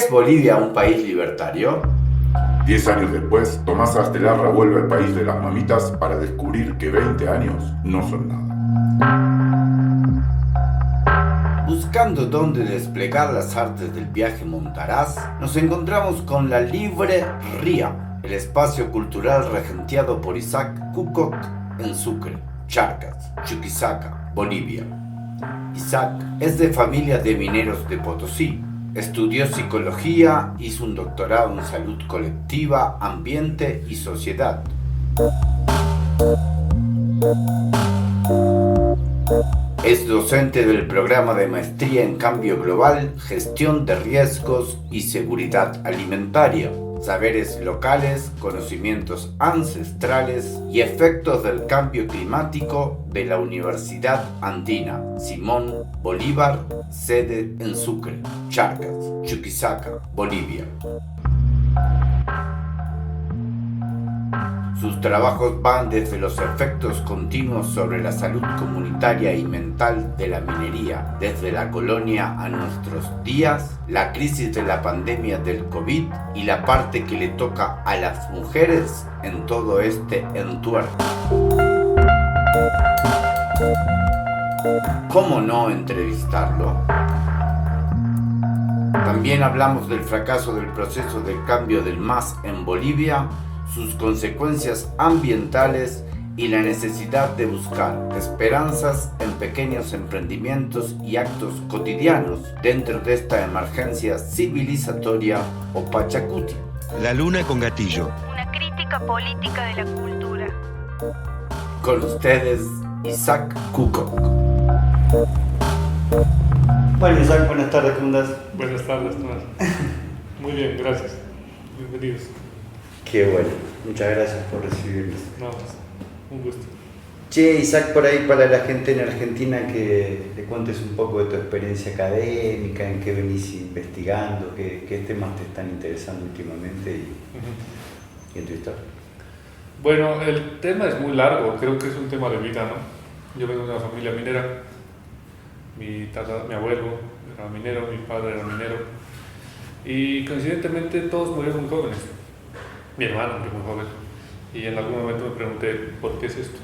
¿Es Bolivia un país libertario? 10 años después, Tomás Astelarra vuelve al país de las mamitas para descubrir que 20 años no son nada. Buscando dónde desplegar las artes del viaje Montaraz, nos encontramos con la Librería, el espacio cultural regenteado por Isaac Kukoc en Sucre, Charcas, Chuquisaca, Bolivia. Isaac es de familia de mineros de Potosí. Estudió psicología, hizo un doctorado en salud colectiva, ambiente y sociedad. Es docente del programa de maestría en cambio global, gestión de riesgos y seguridad alimentaria, saberes locales, conocimientos ancestrales y efectos del cambio climático de la Universidad Andina Simón Bolívar, sede en Sucre, Charcas, Chuquisaca, Bolivia. Sus trabajos van desde los efectos continuos sobre la salud comunitaria y mental de la minería, desde la colonia a nuestros días, la crisis de la pandemia del COVID y la parte que le toca a las mujeres en todo este entuerto. ¿Cómo no entrevistarlo? También hablamos del fracaso del proceso de cambio del MAS en Bolivia, sus consecuencias ambientales y la necesidad de buscar esperanzas en pequeños emprendimientos y actos cotidianos dentro de esta emergencia civilizatoria o Pachacuti. La luna con gatillo. Una crítica política de la cultura. Con ustedes, Isaac Kukoc. Bueno, Isaac, buenas tardes, ¿cómo andas? Buenas tardes, Tomás. Muy bien, gracias. Bienvenidos. Qué bueno, muchas gracias por recibirnos. No, un gusto. Che, Isaac, por ahí para la gente en Argentina que le cuentes un poco de tu experiencia académica, en qué venís investigando, qué temas te están interesando últimamente y en tu historia. Bueno, el tema es muy largo, creo que es un tema de vida, ¿no? Yo vengo de una familia minera, mi abuelo era minero, mi padre era minero, y coincidentemente todos murieron muy jóvenes. Mi hermano murió muy joven, y en algún momento me pregunté, ¿por qué es esto?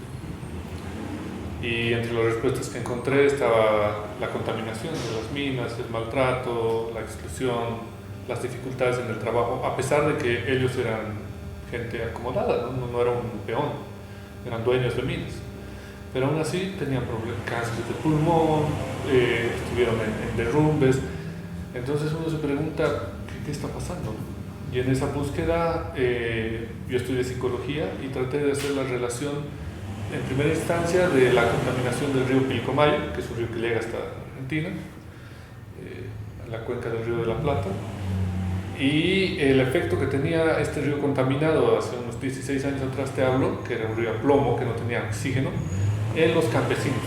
Y entre las respuestas que encontré estaba la contaminación de las minas, el maltrato, la exclusión, las dificultades en el trabajo, a pesar de que ellos eran gente acomodada, no era un peón, eran dueños de minas. Pero aún así tenían problemas, cáncer de pulmón, estuvieron en derrumbes. Entonces uno se pregunta, ¿qué está pasando? Y en esa búsqueda yo estudié psicología y traté de hacer la relación en primera instancia de la contaminación del río Pilcomayo, que es un río que llega hasta Argentina, en la cuenca del río de la Plata, y el efecto que tenía este río contaminado hace unos 16 años atrás te hablo, que era un río a plomo, que no tenía oxígeno, en los campesinos.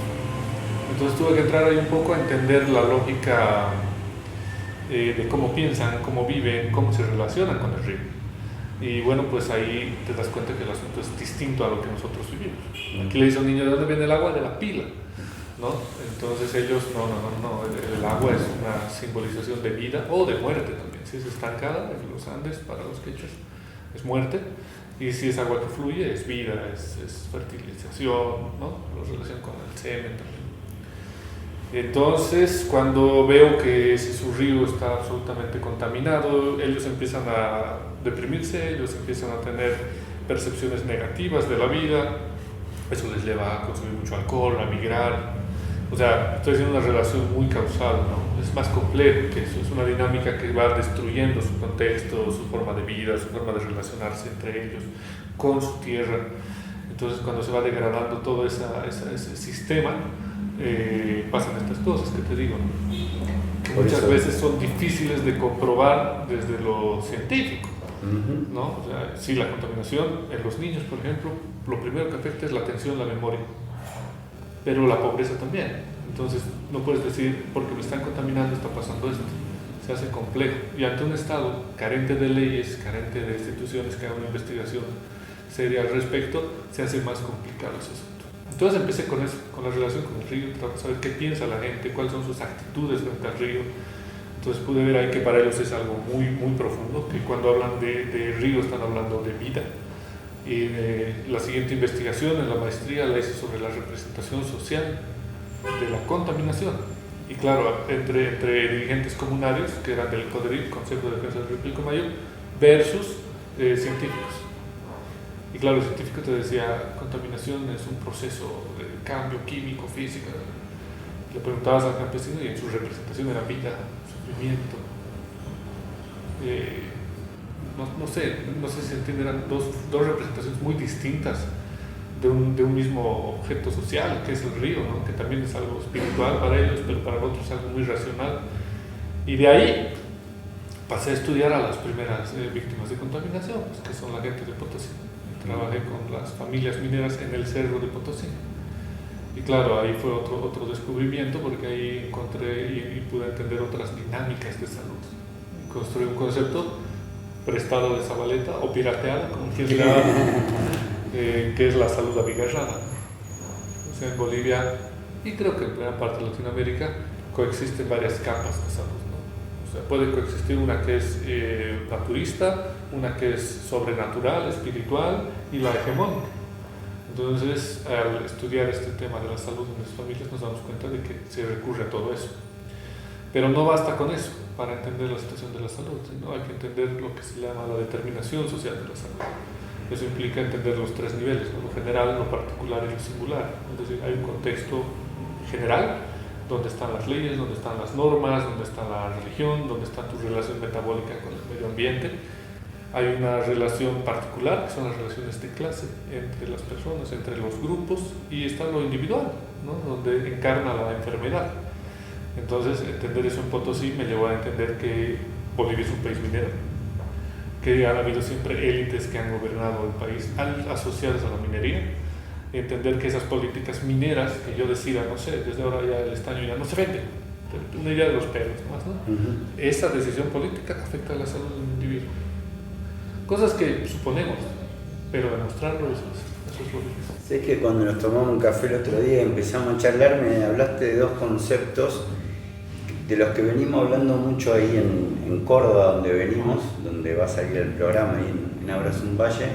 Entonces tuve que entrar ahí un poco a entender la lógica de cómo piensan, cómo viven, cómo se relacionan con el río. Y bueno, pues ahí te das cuenta que el asunto es distinto a lo que nosotros vivimos. Aquí le dice a un niño, ¿de dónde viene el agua? De la pila, ¿no? Entonces ellos, no, el agua es una simbolización de vida o de muerte también. Si es estancada en los Andes, para los quechas, es muerte. Y si es agua que fluye, es vida, es fertilización, ¿no? Lo relaciona con el semen también. Entonces, cuando veo que si su río está absolutamente contaminado, ellos empiezan a deprimirse, ellos empiezan a tener percepciones negativas de la vida, eso les lleva a consumir mucho alcohol, a migrar. O sea, estoy haciendo una relación muy causal, ¿no? Es más complejo que eso, es una dinámica que va destruyendo su contexto, su forma de vida, su forma de relacionarse entre ellos, con su tierra. Entonces, cuando se va degradando todo ese sistema, pasan estas cosas que te digo, ¿no? Que muchas veces son difíciles de comprobar desde lo científico, ¿no? O sea, sí, la contaminación en los niños, por ejemplo, lo primero que afecta es la atención, la memoria, pero la pobreza también. Entonces no puedes decir, porque me están contaminando está pasando esto. Se hace complejo, y ante un Estado carente de leyes, carente de instituciones que hagan una investigación seria al respecto, se hace más complicado ese asunto. Entonces empecé con eso, con la relación con el río, tratar de saber qué piensa la gente, cuáles son sus actitudes frente al río, Entonces pude ver ahí que para ellos es algo muy, muy profundo, que cuando hablan de río están hablando de vida. Y la siguiente investigación en la maestría la hice sobre la representación social de la contaminación. Y claro, entre dirigentes comunarios, que eran del CODERIP, Consejo de Defensa del Río Pilcomayo, versus científicos. Y claro, el científico te decía, contaminación es un proceso de cambio químico, físico. Le preguntabas al campesino y en su representación era vida, sufrimiento. No sé si se entienden, eran dos representaciones muy distintas de un mismo objeto social, que es el río, ¿no? Que también es algo espiritual para ellos, pero para nosotros es algo muy racional. Y de ahí pasé a estudiar a las primeras víctimas de contaminación, pues, que son la gente de Potosí. Trabajé con las familias mineras en el Cerro de Potosí. Y claro, ahí fue otro descubrimiento, porque ahí encontré y pude entender otras dinámicas de salud. Construí un concepto prestado de Zabaleta o pirateado, como quien le llama, que es la salud abigarrada. O sea, en Bolivia, y creo que en gran parte de Latinoamérica, coexisten varias capas de salud, ¿no? O sea, puede coexistir una que es naturista, una que es sobrenatural, espiritual, y la hegemónica. Entonces, al estudiar este tema de la salud en las familias, nos damos cuenta de que se recurre a todo eso. Pero no basta con eso para entender la situación de la salud, sino hay que entender lo que se llama la determinación social de la salud. Eso implica entender los tres niveles, ¿no? Lo general, lo particular y lo singular. Es decir, hay un contexto general, donde están las leyes, donde están las normas, donde está la religión, donde está tu relación metabólica con el medio ambiente. Hay una relación particular, que son las relaciones de clase entre las personas, entre los grupos, y está lo individual, ¿no? Donde encarna la enfermedad. Entonces, entender eso en Potosí me llevó a entender que Bolivia es un país minero, que han habido siempre élites que han gobernado el país asociadas a la minería, entender que esas políticas mineras, que yo decida, no sé, desde ahora ya el estaño ya no se vende, una idea de los perros más, ¿no? Esa decisión política afecta a la salud del individuo. Cosas que suponemos, pero demostrarlo eso es lo difícil. Sé que cuando nos tomamos un café el otro día y empezamos a charlar, me hablaste de dos conceptos de los que venimos hablando mucho ahí en Córdoba, donde venimos, donde va a salir el programa ahí en Abrazum Valle,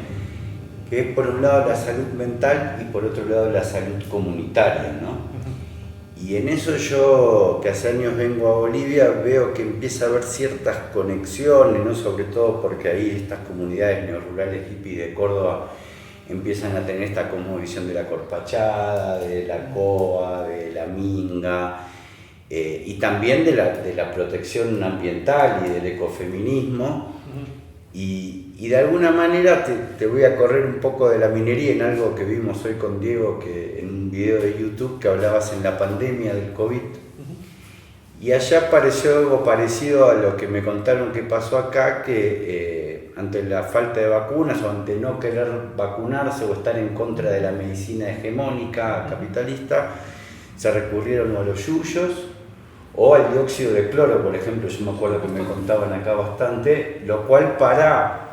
que es por un lado la salud mental y por otro lado la salud comunitaria, ¿no? Y en eso yo, que hace años vengo a Bolivia, veo que empieza a haber ciertas conexiones, ¿no? Sobre todo porque ahí estas comunidades neorurales hippies de Córdoba empiezan a tener esta cosmovisión de la corpachada, de la coa, de la minga, y también de la protección ambiental y del ecofeminismo. Y de alguna manera te voy a correr un poco de la minería en algo que vimos hoy con Diego, que en un video de YouTube que hablabas en la pandemia del COVID. Y allá pareció algo parecido a lo que me contaron que pasó acá, que ante la falta de vacunas o ante no querer vacunarse o estar en contra de la medicina hegemónica capitalista, se recurrieron a los yuyos o al dióxido de cloro, por ejemplo. Yo me acuerdo que me contaban acá bastante, lo cual para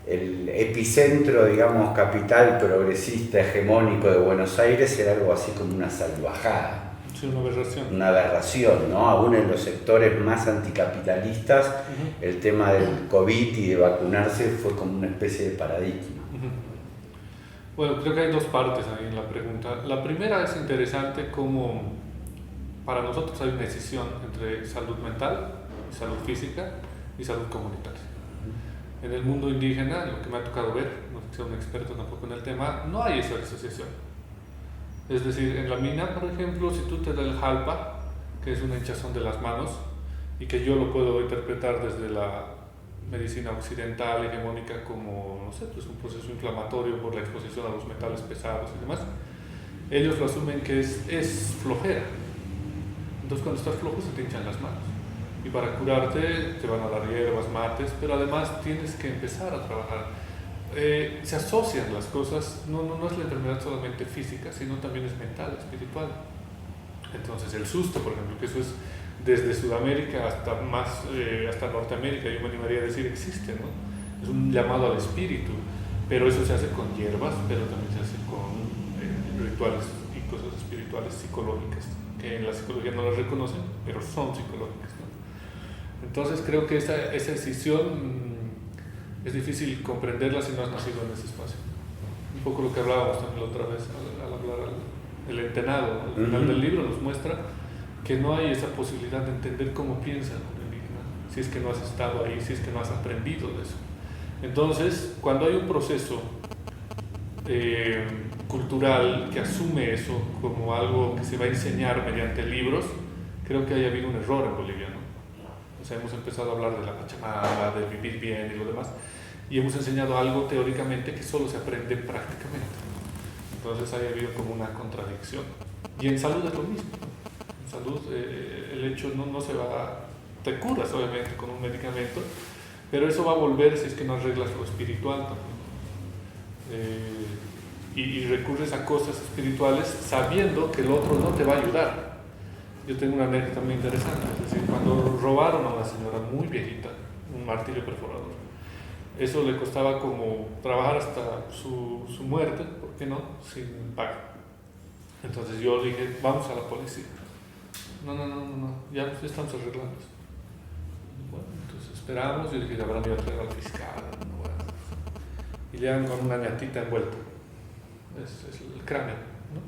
el epicentro, digamos, capital progresista hegemónico de Buenos Aires era algo así como una salvajada. Sí, una aberración. Una aberración, ¿no? Aún en los sectores más anticapitalistas, el tema del COVID y de vacunarse fue como una especie de paradigma. Bueno, creo que hay dos partes ahí en la pregunta. La primera es interesante como para nosotros hay una decisión entre salud mental, salud física y salud comunitaria. En el mundo indígena, lo que me ha tocado ver, no soy un experto tampoco en el tema, no hay esa asociación. Es decir, en la mina, por ejemplo, si tú te das el jalpa, que es una hinchazón de las manos, y que yo lo puedo interpretar desde la medicina occidental hegemónica como, no sé, pues un proceso inflamatorio por la exposición a los metales pesados y demás, ellos lo asumen que es flojera. Entonces cuando estás flojo se te hinchan las manos. Y para curarte te van a dar hierbas, mates, pero además tienes que empezar a trabajar. Se asocian las cosas, no es la enfermedad solamente física, sino también es mental, espiritual. Entonces el susto, por ejemplo, que eso es desde Sudamérica hasta Norteamérica, yo me animaría a decir existe, ¿no? Es un llamado al espíritu, pero eso se hace con hierbas, pero también se hace con rituales y cosas espirituales psicológicas, que en la psicología no las reconocen, pero son psicológicas, ¿no? Entonces creo que esa decisión es difícil comprenderla si no has nacido en ese espacio. Un poco lo que hablábamos también la otra vez al hablar el entenado, al final del libro nos muestra que no hay esa posibilidad de entender cómo piensa un indígena, si es que no has estado ahí, si es que no has aprendido de eso. Entonces, cuando hay un proceso cultural que asume eso como algo que se va a enseñar mediante libros, creo que haya habido un error en Bolivia, ¿no? O sea, hemos empezado a hablar de la Pachamama, de vivir bien y lo demás, y hemos enseñado algo teóricamente que solo se aprende prácticamente. Entonces haya habido como una contradicción. Y en salud es lo mismo. En salud el hecho no se va, te curas obviamente con un medicamento, pero eso va a volver si es que no arreglas lo espiritual también. Y recurres a cosas espirituales sabiendo que el otro no te va a ayudar. Yo tengo una anécdota muy interesante, es decir, cuando robaron a una señora muy viejita, un martillo perforador, eso le costaba como trabajar hasta su muerte, ¿por qué no? Sin pago. Entonces yo dije, vamos a la policía. No, ya estamos arreglando. Bueno, entonces esperamos, yo dije, habrán ido a traer al fiscal, no, bueno. Y llegan con una ñatita envuelta, es el cráneo, ¿no?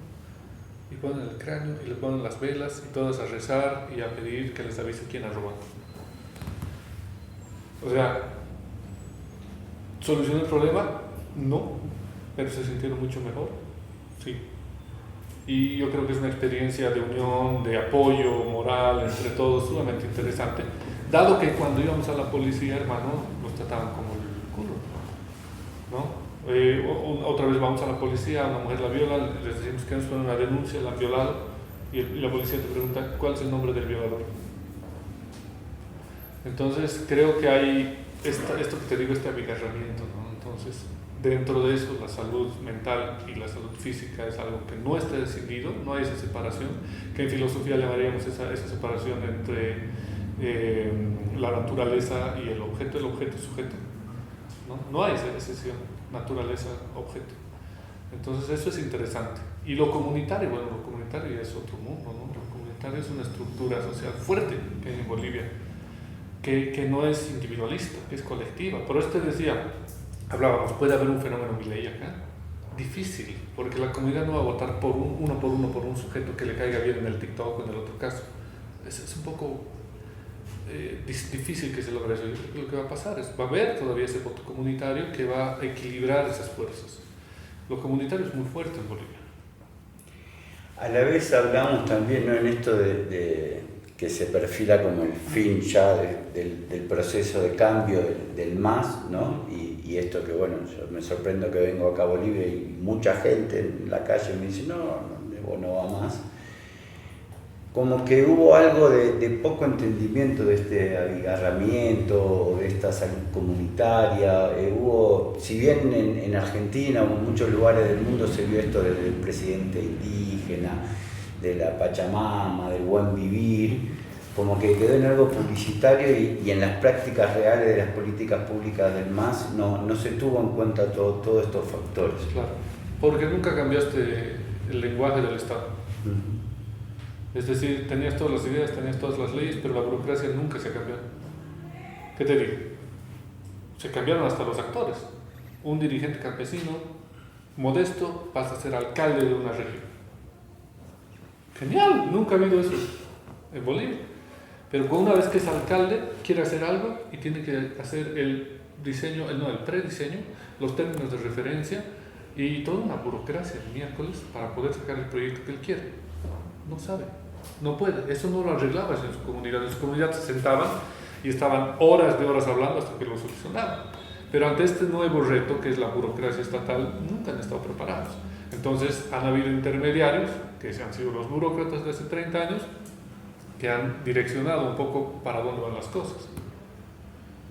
Y ponen el cráneo y le ponen las velas y todos a rezar y a pedir que les avise quién ha robado. O sea, ¿solucionó el problema? No, pero se sintieron mucho mejor, sí. Y yo creo que es una experiencia de unión, de apoyo moral entre todos, sumamente interesante, dado que cuando íbamos a la policía, hermano, nos trataban como el culo, ¿no? Otra vez vamos a la policía, a una mujer la viola, les decimos que nos ponen una denuncia, la han violado, y la policía te pregunta, ¿cuál es el nombre del violador? Entonces creo que hay esto que te digo, este abigarramiento, ¿no? Entonces, dentro de eso, la salud mental y la salud física es algo que no está decidido, no hay esa separación, que en filosofía llamaríamos esa separación entre la naturaleza y el objeto sujeto. No hay esa decisión, naturaleza-objeto. Entonces, eso es interesante. Y lo comunitario, bueno, lo comunitario es otro mundo, ¿no? Lo comunitario es una estructura social fuerte que hay en Bolivia, que no es individualista, que es colectiva. Por eso te decía, hablábamos, puede haber un fenómeno Milei acá, difícil, porque la comunidad no va a votar por uno por un sujeto que le caiga bien en el TikTok o en el otro caso. Es un poco difícil que se logre eso. Yo creo que lo que va a pasar es, va a haber todavía ese voto comunitario que va a equilibrar esas fuerzas. Lo comunitario es muy fuerte en Bolivia. A la vez hablamos también, ¿no?, en esto de que se perfila como el fin ya del proceso de cambio del MAS, ¿no? Y esto que, bueno, yo me sorprendo que vengo acá a Bolivia y mucha gente en la calle me dice, no va más. Como que hubo algo de poco entendimiento de este abigarramiento, de esta salud comunitaria. Si bien en Argentina o en muchos lugares del mundo se vio esto del presidente indígena, de la Pachamama, del buen vivir, como que quedó en algo publicitario y en las prácticas reales de las políticas públicas del MAS no se tuvo en cuenta todos estos factores. Claro, porque nunca cambiaste el lenguaje del Estado. Es decir, tenías todas las ideas, tenías todas las leyes, pero la burocracia nunca se cambió. ¿Qué te digo? Se cambiaron hasta los actores. Un dirigente campesino modesto pasa a ser alcalde de una región. Genial, nunca ha habido eso en Bolivia. Pero una vez que es alcalde, quiere hacer algo y tiene que hacer el diseño, el prediseño, los términos de referencia y toda una burocracia el miércoles para poder sacar el proyecto que él quiere. No sabe, no puede. Eso no lo arreglaba en su comunidad. En su comunidad se sentaban y estaban horas de horas hablando hasta que lo solucionaban. Pero ante este nuevo reto, que es la burocracia estatal, nunca han estado preparados. Entonces han habido intermediarios, que han sido los burócratas de hace 30 años, que han direccionado un poco para dónde van las cosas,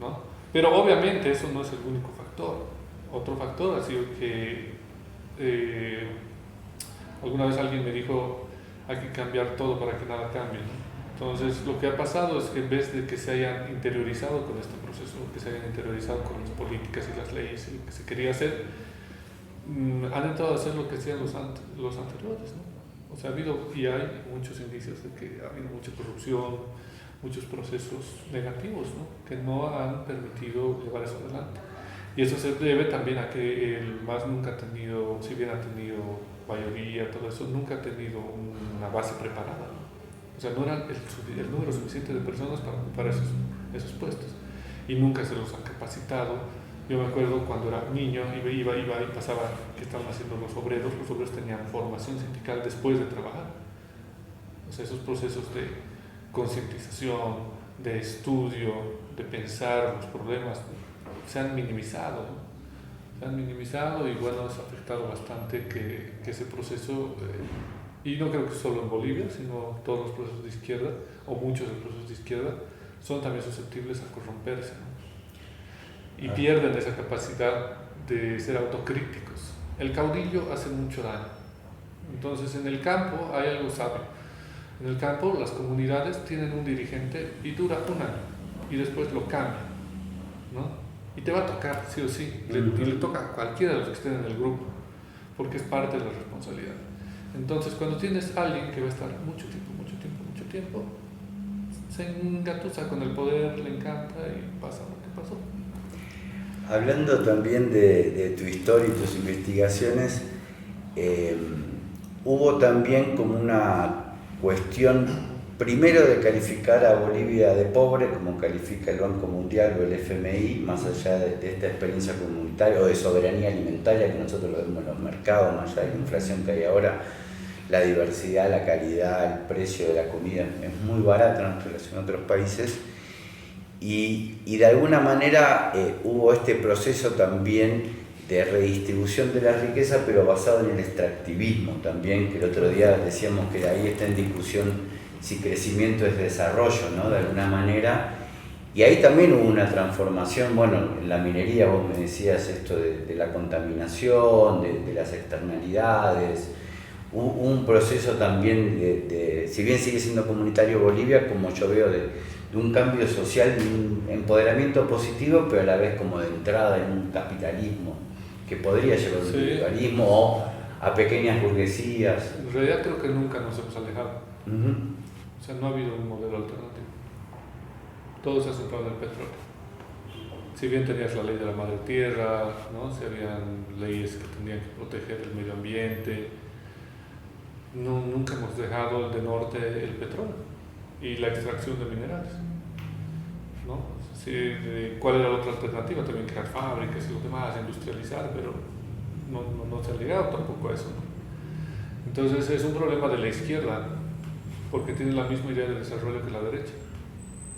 ¿no? Pero obviamente eso no es el único factor. Otro factor ha sido que alguna vez alguien me dijo, hay que cambiar todo para que nada cambie, ¿no? Entonces lo que ha pasado es que en vez de que se hayan interiorizado con este proceso, que se hayan interiorizado con las políticas y las leyes y lo que se quería hacer, han entrado a hacer lo que hacían los anteriores, ¿no? O sea, ha habido y hay muchos indicios de que ha habido mucha corrupción, muchos procesos negativos, ¿no? Que no han permitido llevar eso adelante. Y eso se debe también a que el MAS nunca ha tenido, si bien ha tenido mayoría, todo eso, nunca ha tenido una base preparada, ¿no? O sea, no era el número suficiente de personas para ocupar esos puestos. Y nunca se los han capacitado. Yo me acuerdo cuando era niño iba y pasaba que estaban haciendo los obreros tenían formación sindical después de trabajar. O sea, esos procesos de concientización, de estudio, de pensar los problemas, se han minimizado, ¿no? Se han minimizado y bueno, eso ha afectado bastante que ese proceso, y no creo que solo en Bolivia, sino todos los procesos de izquierda, o muchos de los procesos de izquierda, son también susceptibles a corromperse, ¿no? Y pierden esa capacidad de ser autocríticos. El caudillo hace mucho daño. Entonces en el campo hay algo sabio. En el campo las comunidades tienen un dirigente y dura un año y después lo cambian, ¿no? Y te va a tocar sí o sí, y le toca a cualquiera de los que estén en el grupo, porque es parte de la responsabilidad. Entonces cuando tienes a alguien que va a estar mucho tiempo, se engatusa con el poder, le encanta y pasa lo que pasó. Hablando también de tu historia y tus investigaciones, hubo también como una cuestión, primero de calificar a Bolivia de pobre, como califica el Banco Mundial o el FMI, más allá de esta experiencia comunitaria o de soberanía alimentaria que nosotros lo vemos en los mercados, más allá de la inflación que hay ahora, la diversidad, la calidad, el precio de la comida es muy barata en relación a otros países. Y de alguna manera hubo este proceso también de redistribución de la riqueza, pero basado en el extractivismo también, que el otro día decíamos que ahí está en discusión si crecimiento es desarrollo, ¿no? De alguna manera. Y ahí también hubo una transformación, bueno, en la minería vos me decías esto de la contaminación, de las externalidades. Hubo un proceso también si bien sigue siendo comunitario Bolivia, como yo veo, de un cambio social, de un empoderamiento positivo, pero a la vez como de entrada en un capitalismo que podría llevar al individualismo o a pequeñas burguesías. En realidad creo que nunca nos hemos alejado. O sea, no ha habido un modelo alternativo. Todo se ha centrado en el petróleo. Si bien tenías la ley de la madre tierra, ¿no? Si habían leyes que tenían que proteger el medio ambiente, nunca hemos dejado de norte el petróleo y la extracción de minerales, ¿no? Sí, ¿cuál era la otra alternativa? También crear fábricas y lo demás, industrializar, pero no se ha llegado tampoco a eso, ¿no? Entonces es un problema de la izquierda, porque tiene la misma idea de desarrollo que la derecha,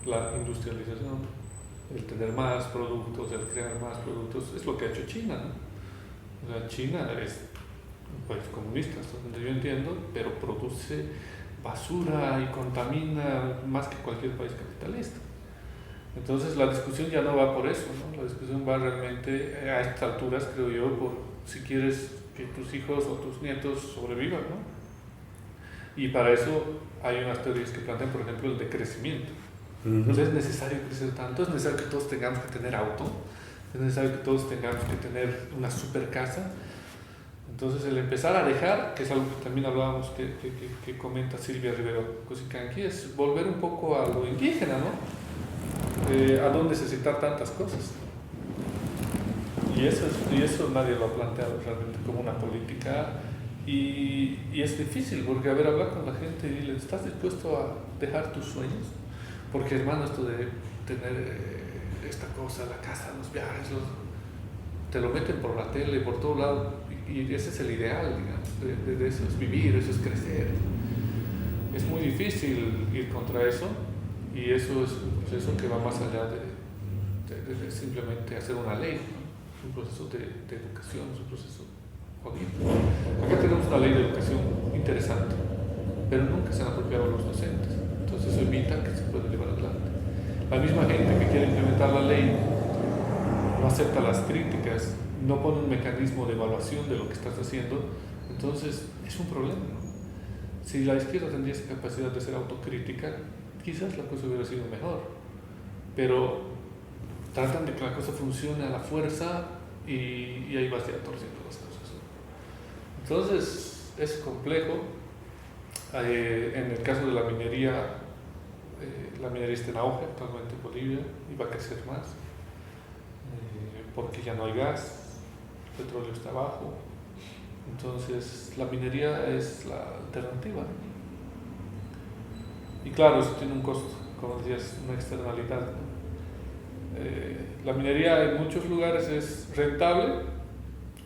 la industrialización, el tener más productos, el crear más productos, es lo que ha hecho China, ¿no? O sea, China es pues comunista, hasta donde yo entiendo, pero produce basura y contamina más que cualquier país capitalista. Entonces la discusión ya no va por eso, ¿no? La discusión va realmente a estas alturas, creo yo, por si quieres que tus hijos o tus nietos sobrevivan, ¿no? Y para eso hay unas teorías que plantean, por ejemplo, el decrecimiento. Entonces es necesario crecer tanto, es necesario que todos tengamos que tener auto, es necesario que todos tengamos que tener una super casa. Entonces el empezar a dejar, que es algo que también hablábamos, que comenta Silvia Rivero Cosicanqui, es volver un poco a lo indígena, ¿no? A no necesitar tantas cosas. Y eso nadie lo ha planteado realmente como una política, y es difícil, porque a ver, hablar con la gente y dile, ¿estás dispuesto a dejar tus sueños? Porque hermano, esto de tener esta cosa, la casa, los viajes, te lo meten por la tele, por todo lado, y ese es el ideal, digamos, de eso es vivir, eso es crecer. Es muy difícil ir contra eso, y eso es un proceso que va más allá de simplemente hacer una ley, ¿no? Es un proceso de educación, es un proceso jodido. Acá tenemos una ley de educación interesante, pero nunca se han apropiado los docentes, entonces eso evita que se pueda llevar adelante. La misma gente que quiere implementar la ley no acepta las críticas, no pone un mecanismo de evaluación de lo que estás haciendo, entonces es un problema, ¿no? Si la izquierda tendría esa capacidad de ser autocrítica, quizás la cosa hubiera sido mejor, pero tratan de que la cosa funcione a la fuerza y ahí vas ya torciendo las cosas, ¿no? Entonces es complejo. En el caso de la minería, la minería está en auge actualmente en Bolivia y va a crecer más, porque ya no hay gas, el petróleo está bajo, entonces la minería es la alternativa. Y claro, eso tiene un costo, como decías, una externalidad, ¿no? La minería en muchos lugares es rentable,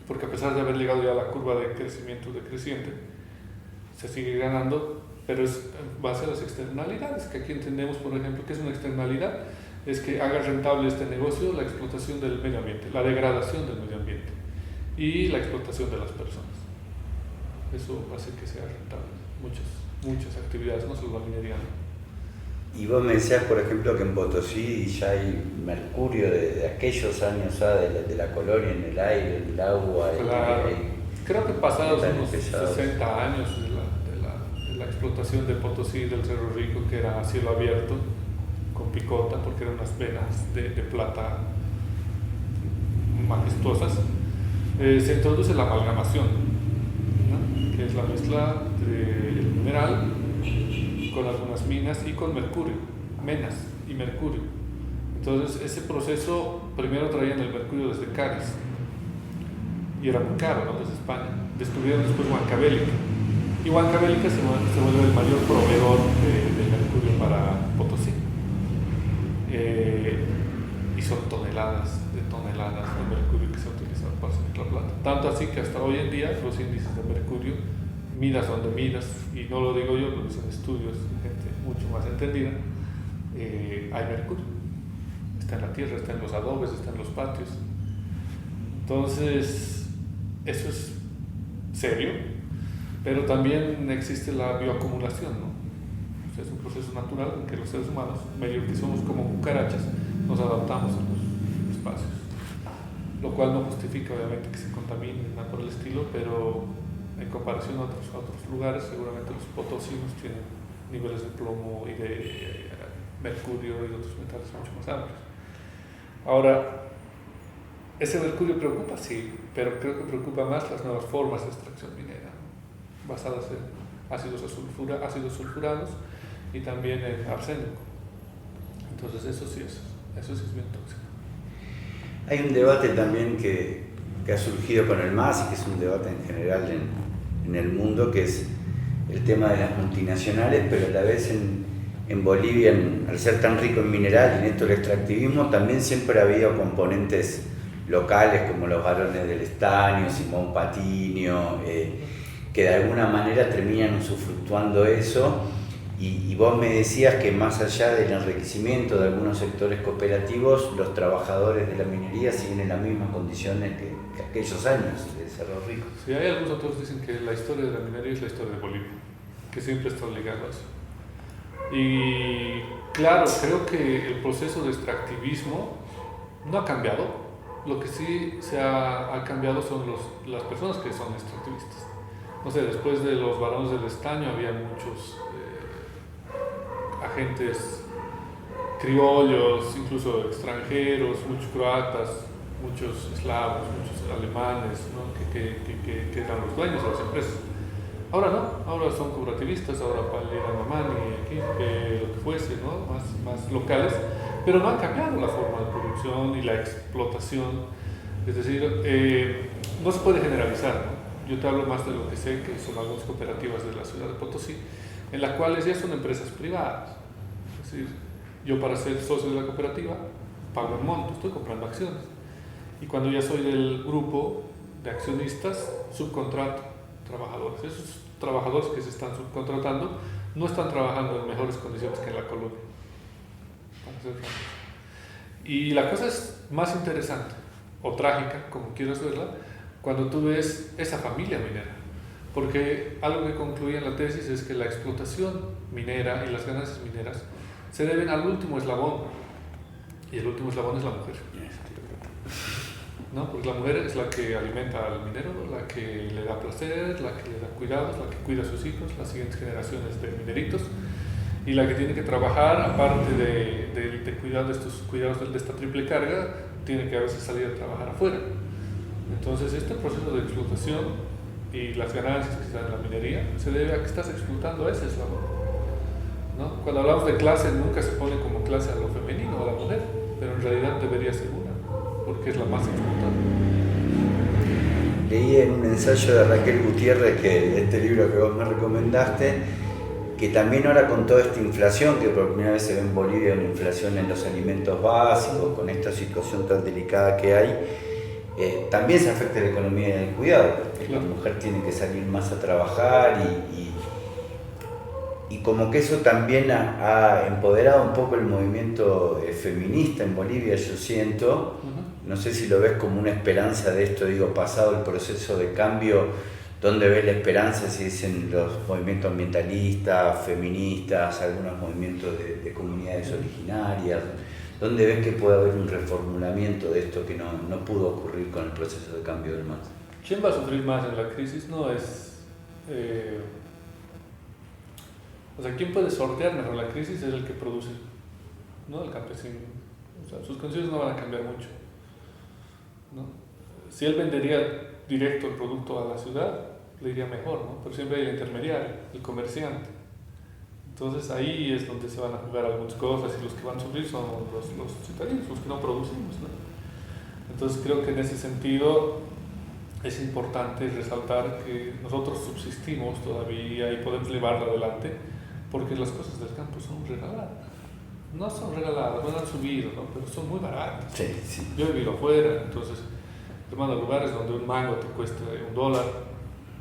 porque a pesar de haber llegado ya a la curva de crecimiento decreciente, se sigue ganando, pero es en base a las externalidades, que aquí entendemos, por ejemplo, que es una externalidad, es que haga rentable este negocio la explotación del medio ambiente, la degradación del medio ambiente y la explotación de las personas. Eso hace que sea rentable muchas actividades, no solo la minería, ¿no? Y vos me decías, por ejemplo, que en Potosí ya hay mercurio de aquellos años de la colonia en el aire, en el agua. Claro. Creo que pasados unos pesados. 60 años de la explotación de Potosí, del Cerro Rico, que era a cielo abierto, con picota, porque eran unas venas de plata majestuosas, se introduce la amalgamación, ¿no? Que es la mezcla del mineral con algunas minas y con mercurio, menas y mercurio. Entonces ese proceso, primero traían el mercurio desde Cádiz y era muy caro, ¿no? Desde España. Descubrieron después Huancavelica y Huancavelica se vuelve el mayor proveedor de mercurio para Potosí, y son toneladas de mercurio que se utilizan para hacer la plata, tanto así que hasta hoy en día los índices de mercurio, midas donde midas, y no lo digo yo, lo dicen estudios de gente mucho más entendida, hay mercurio, está en la tierra, está en los adobes, está en los patios. Entonces eso es serio, pero también existe la bioacumulación, ¿no? O sea, es un proceso natural en que los seres humanos, medio que somos como cucarachas, nos adaptamos a los espacios, lo cual no justifica obviamente que se contamine, nada por el estilo, pero en comparación a otros lugares, seguramente los potosinos tienen niveles de plomo y de mercurio y de otros metales mucho más amplios. Ahora, ¿ese mercurio preocupa? Sí, pero creo que preocupa más las nuevas formas de extracción minera, ¿no? Basadas en ácidos sulfurados y también en arsénico. Entonces eso sí es bien tóxico. Hay un debate también que ha surgido con el MAS y que es un debate en general en el mundo, que es el tema de las multinacionales, pero a la vez en Bolivia, al ser tan rico en mineral y en esto del extractivismo, también siempre ha habido componentes locales como los varones del estaño, Simón Patiño, que de alguna manera terminan usufructuando eso. Y vos me decías que más allá del enriquecimiento de algunos sectores cooperativos, los trabajadores de la minería siguen en las mismas condiciones que aquellos años de Cerro Rico. Sí, hay algunos autores que dicen que la historia de la minería es la historia de Bolivia, que siempre está ligado a eso. Y claro, creo que el proceso de extractivismo no ha cambiado. Lo que sí ha cambiado son las personas que son extractivistas. No sé, después de los varones del estaño había muchos agentes criollos, incluso extranjeros, muchos croatas, muchos eslavos, muchos alemanes, ¿no? que eran los dueños de las empresas. Ahora no, ahora son cooperativistas, ahora Palera Mamani, aquí, lo que fuese, ¿no? más locales, pero no han cambiado la forma de producción y la explotación. Es decir, no se puede generalizar, ¿no? Yo te hablo más de lo que sé, que son algunas cooperativas de la ciudad de Potosí, en las cuales ya son empresas privadas. Es decir, yo para ser socio de la cooperativa pago un monto, estoy comprando acciones. Y cuando ya soy del grupo de accionistas, subcontrato trabajadores. Esos trabajadores que se están subcontratando no están trabajando en mejores condiciones que en la colonia. Y la cosa es más interesante, o trágica, como quieras verla, cuando tú ves esa familia minera. Porque algo que concluía en la tesis es que la explotación minera y las ganancias mineras se deben al último eslabón, y el último eslabón es la mujer, ¿no? Porque la mujer es la que alimenta al minero, la que le da placer, la que le da cuidados, la que cuida a sus hijos, las siguientes generaciones de mineritos, y la que tiene que trabajar, aparte de cuidar de estos cuidados de esta triple carga, tiene que a veces salir a trabajar afuera. Entonces este proceso de explotación y las ganancias que se dan en la minería se debe a que estás explotando ese eslabón, ¿no? Cuando hablamos de clase nunca se pone como clase a lo femenino o a la mujer, pero en realidad debería ser una, porque es la más importante. Leí en un ensayo de Raquel Gutiérrez, que este libro que vos me recomendaste, que también ahora con toda esta inflación, que por primera vez se ve en Bolivia una inflación en los alimentos básicos, con esta situación tan delicada que hay, también se afecta la economía del cuidado, porque claro, la mujer tiene que salir más a trabajar y como que eso también ha empoderado un poco el movimiento feminista en Bolivia, yo siento. No sé si lo ves como una esperanza de esto, digo, pasado el proceso de cambio, ¿dónde ves la esperanza? Si dicen los movimientos ambientalistas, feministas, algunos movimientos de comunidades originarias, ¿dónde ves que puede haber un reformulamiento de esto que no pudo ocurrir con el proceso de cambio del MAS? ¿Quién va a sufrir más en la crisis? No es... o sea, ¿quién puede sortear mejor la crisis? Es el que produce, no el campesino. O sea, sus condiciones no van a cambiar mucho, ¿no? Si él vendería directo el producto a la ciudad, le iría mejor, ¿no? Pero siempre hay el intermediario, el comerciante. Entonces ahí es donde se van a jugar algunas cosas y los que van a sufrir son los ciudadanos, los que no producimos, ¿no? Entonces creo que en ese sentido es importante resaltar que nosotros subsistimos todavía y podemos llevarlo adelante porque las cosas del campo son regaladas. No son regaladas, no han subido, ¿no? Pero son muy baratas. Sí, sí. Yo he vivido afuera, entonces, hermano, lugares donde un mango te cuesta $1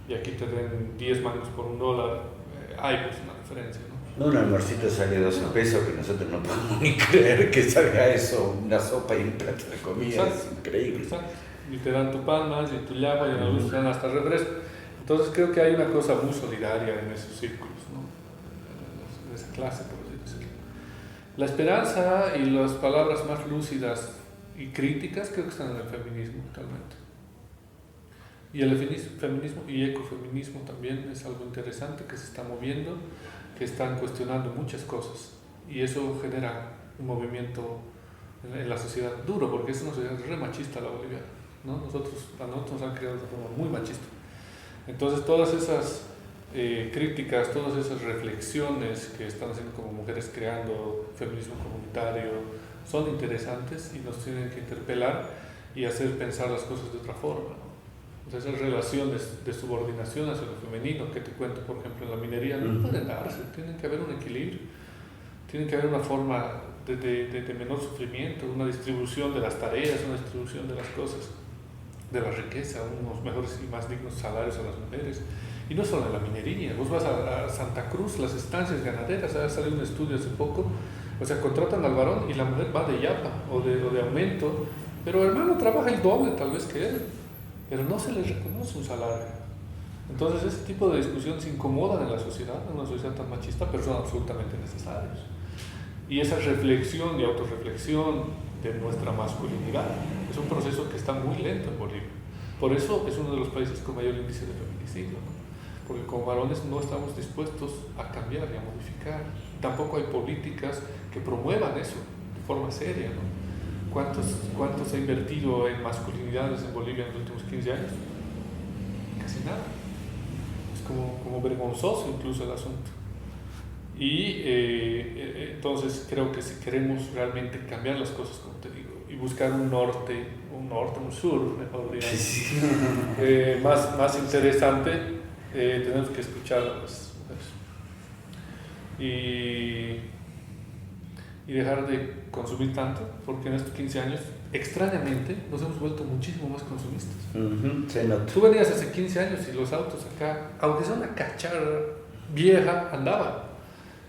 y aquí te den 10 mangos por $1, hay pues una diferencia, ¿no? Un almuercito sale 12 pesos, que nosotros no podemos ni creer que salga eso, una sopa y un plato de comida. Exacto, es increíble. Exacto. Y te dan tu pan más y tu llama y en algunos te dan hasta refresco. Entonces creo que hay una cosa muy solidaria en esos círculos, ¿no? En esa clase, por así decirlo. La esperanza y las palabras más lúcidas y críticas creo que están en el feminismo totalmente. Y el feminismo y ecofeminismo también es algo interesante que se está moviendo, que están cuestionando muchas cosas y eso genera un movimiento en la sociedad duro, porque es una sociedad re machista la boliviana, ¿no? A nosotros nos han creado de forma muy machista. Entonces todas esas críticas, todas esas reflexiones que están haciendo como mujeres creando feminismo comunitario son interesantes y nos tienen que interpelar y hacer pensar las cosas de otra forma, ¿no? O sea, esas relaciones de subordinación hacia lo femenino que te cuento, por ejemplo, en la minería, no pueden darse, tienen que haber un equilibrio, tiene que haber una forma de menor sufrimiento, una distribución de las tareas, una distribución de las cosas, de la riqueza, unos mejores y más dignos salarios a las mujeres. Y no solo en la minería, vos vas a Santa Cruz, las estancias ganaderas, ha salido un estudio hace poco, o sea, contratan al varón y la mujer va de yapa o de aumento, pero hermano trabaja el doble tal vez que él, pero no se le reconoce un salario. Entonces ese tipo de discusiones incomodan en la sociedad, en una sociedad tan machista, pero son absolutamente necesarios. Y esa reflexión y autorreflexión de nuestra masculinidad es un proceso que está muy lento en Bolivia. Por eso es uno de los países con mayor índice de feminicidio, ¿no? Porque como varones no estamos dispuestos a cambiar y a modificar. Tampoco hay políticas que promuevan eso de forma seria, ¿no? ¿Cuánto se ha invertido en masculinidades en Bolivia en los últimos 15 años? Casi nada. Es como vergonzoso incluso el asunto. Y entonces creo que si queremos realmente cambiar las cosas, como te digo, y buscar un norte, un sur, mejor digamos, más interesante, tenemos que escuchar a las mujeres. Y dejar de consumir tanto, porque en estos 15 años, extrañamente, nos hemos vuelto muchísimo más consumistas. Se nota. Tú venías hace 15 años y los autos acá, aunque sea una cacharra vieja, andaban.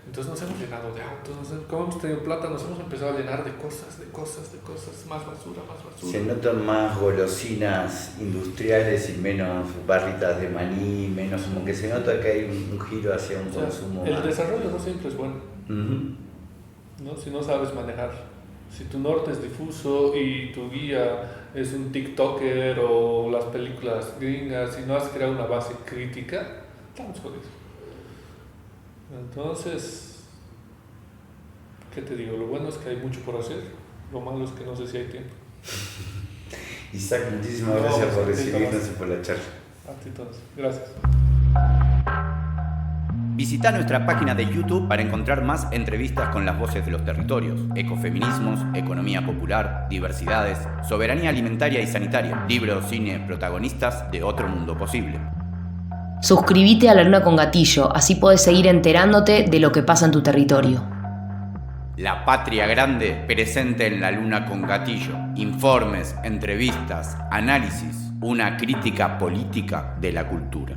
Entonces nos hemos llenado de autos, como hemos tenido plata, nos hemos empezado a llenar de cosas, más basura. Se notan más golosinas industriales y menos barritas de maní, menos como que se nota que hay un giro hacia un consumo el más. desarrollo no siempre es bueno, ¿no? Si no sabes manejar, si tu norte es difuso y tu guía es un TikToker o las películas gringas y no has creado una base crítica, estamos jodidos. Entonces, ¿qué te digo? Lo bueno es que hay mucho por hacer, lo malo es que no sé si hay tiempo. Isaac, muchísimas gracias por recibirnos y por la charla. A ti todos, gracias. Visita nuestra página de YouTube para encontrar más entrevistas con las voces de los territorios, ecofeminismos, economía popular, diversidades, soberanía alimentaria y sanitaria, libros, cine, protagonistas de otro mundo posible. Suscríbete a La Luna con Gatillo, así podés seguir enterándote de lo que pasa en tu territorio. La Patria Grande presente en La Luna con Gatillo. Informes, entrevistas, análisis, una crítica política de la cultura.